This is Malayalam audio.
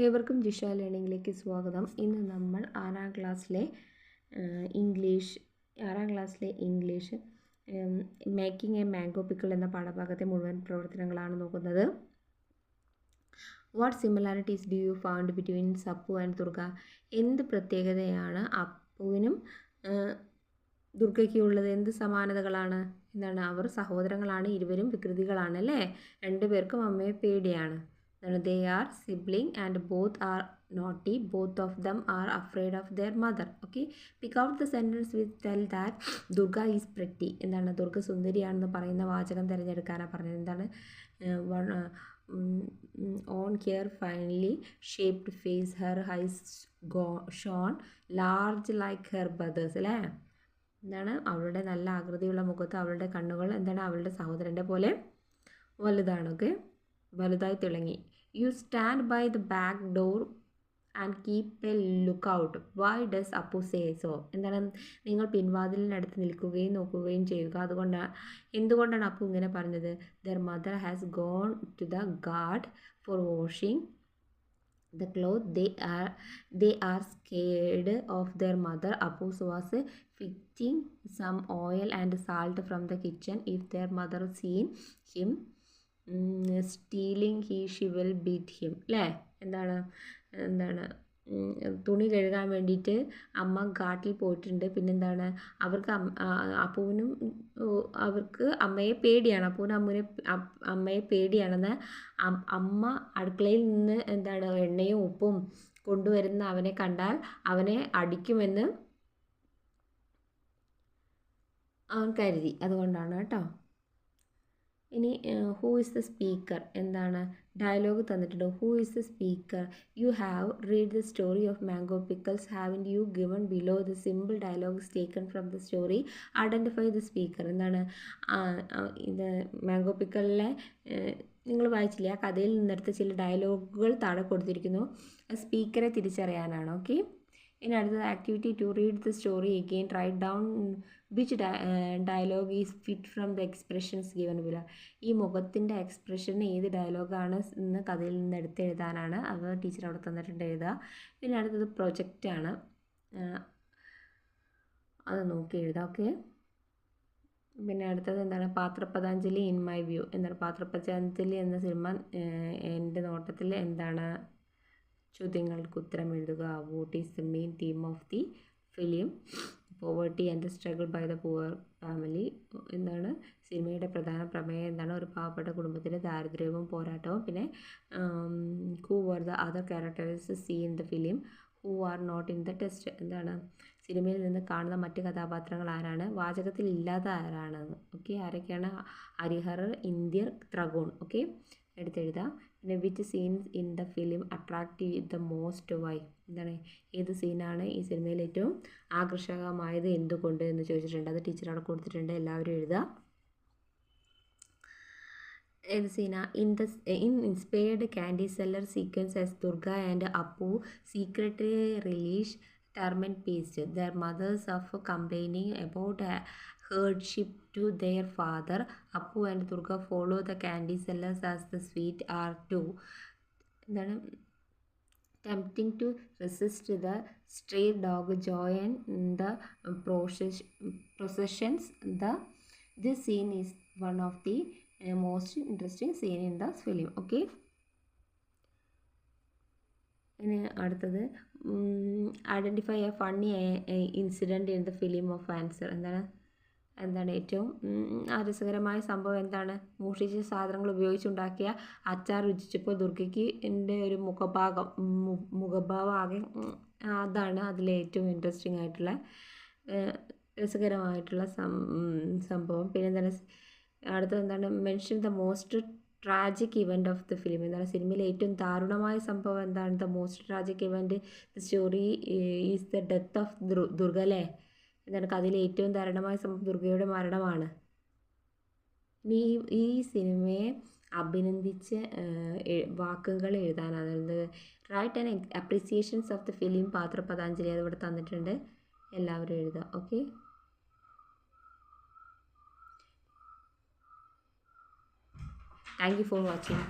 ഏവർക്കും ജിഷ ലേണിംഗിലേക്ക് സ്വാഗതം. ഇന്ന് നമ്മൾ ആറാം ക്ലാസ്സിലെ English making a mango pickle എന്ന പാഠഭാഗത്തെ മുഴുവൻ പ്രവർത്തനങ്ങളാണ് നോക്കുന്നത്. What similarities do you found between സപ്പു ആൻഡ് ദുർഗ? എന്ത് പ്രത്യേകതയാണ് അപ്പുവിനും ദുർഗയ്ക്കുള്ളത്? എന്ത് സമാനതകളാണ്? എന്താണ്? അവർ സഹോദരങ്ങളാണ്, ഇരുവരും വികൃതികളാണ് അല്ലേ? രണ്ടുപേർക്കും അമ്മയെ പേടിയാണ്. They are siblings and both are naughty. Both of them are afraid of their mother. Okay. Pick out the sentence which tell that Durga is pretty. എന്താണ്? ദുർഗ സുന്ദരിയാണെന്ന് പറയുന്ന വാചകം തിരഞ്ഞെടുക്കാനാണ് പറഞ്ഞത്. എന്താണ്? On her finely shaped face, her eyes shone large like her brothers. അല്ലേ? എന്താണ്? അവളുടെ നല്ല ആകൃതിയുള്ള മുഖത്ത് അവളുടെ കണ്ണുകൾ എന്താണ്? അവളുടെ സഹോദരൻ്റെ പോലെ വലുതാണ്. ഓക്കെ, വലുതായി തിളങ്ങി. You stand by the back door and keep a look out. Why does Appu say so? എന്താണ്? നിങ്ങൾ പിൻവാതിലിനടുത്ത് നിൽക്കുകയും നോക്കുകയും ചെയ്യുക. എന്തുകൊണ്ടാണ് അപ്പു ഇങ്ങനെ പറഞ്ഞത്? Their mother has gone to the guard for washing the cloth. They are scared of their mother. Appu was fetching some oil and salt from the kitchen. If their mother seen him stealing, she will beat him. അല്ലേ? എന്താണ് തുണി കഴുകാൻ വേണ്ടിയിട്ട് അമ്മ ഗാട്ടിൽ പോയിട്ടുണ്ട്. പിന്നെന്താണ്? അവർക്ക് അമ്മയെ പേടിയാണ്. അപ്പൂവിന് അമ്മയെ പേടിയാണെന്ന് അമ്മ അടുക്കളയിൽ നിന്ന് എന്താണ് എണ്ണയും ഉപ്പും കൊണ്ടുവരുന്ന അവനെ കണ്ടാൽ അവനെ അടിക്കുമെന്ന് അവൻ കരുതി. അതുകൊണ്ടാണ് കേട്ടോ. ഇനി ഹൂ ഇസ് ദ സ്പീക്കർ? എന്താണ്? ഡയലോഗ് തന്നിട്ടുണ്ട്. Who is the speaker? You have read the story of mango pickles. Haven U given below the simple dialogues taken from the story. Identify the speaker. എന്താണ്? ഇത് മാംഗോ പിക്കിളിലെ നിങ്ങൾ വായിച്ചില്ലേ? ആ കഥയിൽ നിന്നെടുത്ത ചില ഡയലോഗുകൾ താഴെ കൊടുത്തിരിക്കുന്നു. സ്പീക്കറെ തിരിച്ചറിയാനാണ്. ഓക്കെ. ഇനി അടുത്തത് activity to read the story again. Write down which dialogue is fit from the expressions given below. ഈ മുഖത്തിൻ്റെ എക്സ്പ്രഷൻ ഏത് ഡയലോഗാണ് എന്ന് കഥയിൽ നിന്ന് എടുത്തെഴുതാനാണ്. അത് ടീച്ചർ അവിടെ തന്നിട്ടുണ്ട്, എഴുതുക. പിന്നെ അടുത്തത് പ്രൊജക്റ്റാണ്, അത് നോക്കി എഴുതാം. ഓക്കെ. പിന്നെ അടുത്തത് എന്താണ്? പാത്രപതാഞ്ജലി ഇൻ മൈ വ്യൂ. എന്താണ്? പാത്രപതാഞ്ജലി എന്ന സിനിമ എൻ്റെ നോട്ടത്തിൽ എന്താണ്? ചോദ്യങ്ങൾക്ക് ഉത്തരം എഴുതുക. What is the main theme of the film? Poverty and struggle by the poor family. എന്താണ്? സിനിമയുടെ പ്രധാന പ്രമേയം എന്താണ്? ഒരു പാവപ്പെട്ട കുടുംബത്തിലെ ദാരിദ്ര്യവും പോരാട്ടവും. പിന്നെ who were the other characters see in the film who are not in the text. എന്താണ്? സിനിമയിൽ നിന്ന് കാണുന്ന മറ്റ് കഥാപാത്രങ്ങൾ ആരാണ്? വാചകത്തിൽ ഇല്ലാത്ത ആരാണ്? ഓക്കെ, ആരൊക്കെയാണ്? ഹരിഹർ, ഇന്ത്യർ, ത്രഗോൺ. ഓക്കെ, എടുത്തെഴുതാം. പിന്നെ which scenes in the film attract the most? Why? എന്താണ്? ഏത് സീനാണ് ഈ സിനിമയിൽ ഏറ്റവും ആകർഷകമായത് എന്തുകൊണ്ട് എന്ന് ചോദിച്ചിട്ടുണ്ട്. അത് ടീച്ചർ അവിടെ കൊടുത്തിട്ടുണ്ട്, എല്ലാവരും എഴുതുക. ഏത് സീനാ? In inspired candy seller sequence as Durga and Appu secretly release termite paste. Their mothers of complaining about hardship to their father. Appu and Durga follow the candy sellers as the sweet are too. Then tempting to resist the stray dog join the processions. This scene is one of the most interesting scene in the film. Okay. ഇനി അടുത്തത് identify A funny incident in the film of answer. എന്താണ് ഏറ്റവും രസകരമായ സംഭവം? എന്താണ്? മോഷ്ടിച്ച സാധനങ്ങൾ ഉപയോഗിച്ചുണ്ടാക്കിയ അച്ചാർ രുചിച്ചപ്പോൾ ദുർഗയ്ക്ക് എൻ്റെ ഒരു മുഖഭാവം ആകെ, അതാണ് അതിലെ ഏറ്റവും ഇൻട്രസ്റ്റിംഗ് ആയിട്ടുള്ള രസകരമായിട്ടുള്ള സംഭവം. പിന്നെ എന്താണ്? അടുത്തത് എന്താണ്? Mention the most tragic event of the film. എന്താണ്? സിനിമയിലെ ഏറ്റവും ദാരുണമായ സംഭവം എന്താണ്? The most tragic event the story is the death of Durga. അല്ലേ? എന്താണ്? കഥയിലെ ഏറ്റവും ദാരുണമായ സംഭവം ദുർഗയുടെ മരണമാണ്. ഇനി ഈ സിനിമയെ അഭിനന്ദിച്ച് വാക്കുകൾ എഴുതാനാണ്. അതായത് write and appreciations of the film പാത്രപതാഞ്ജലി. അതിവിടെ തന്നിട്ടുണ്ട്, എല്ലാവരും എഴുതുക. Okay. Thank you for watching.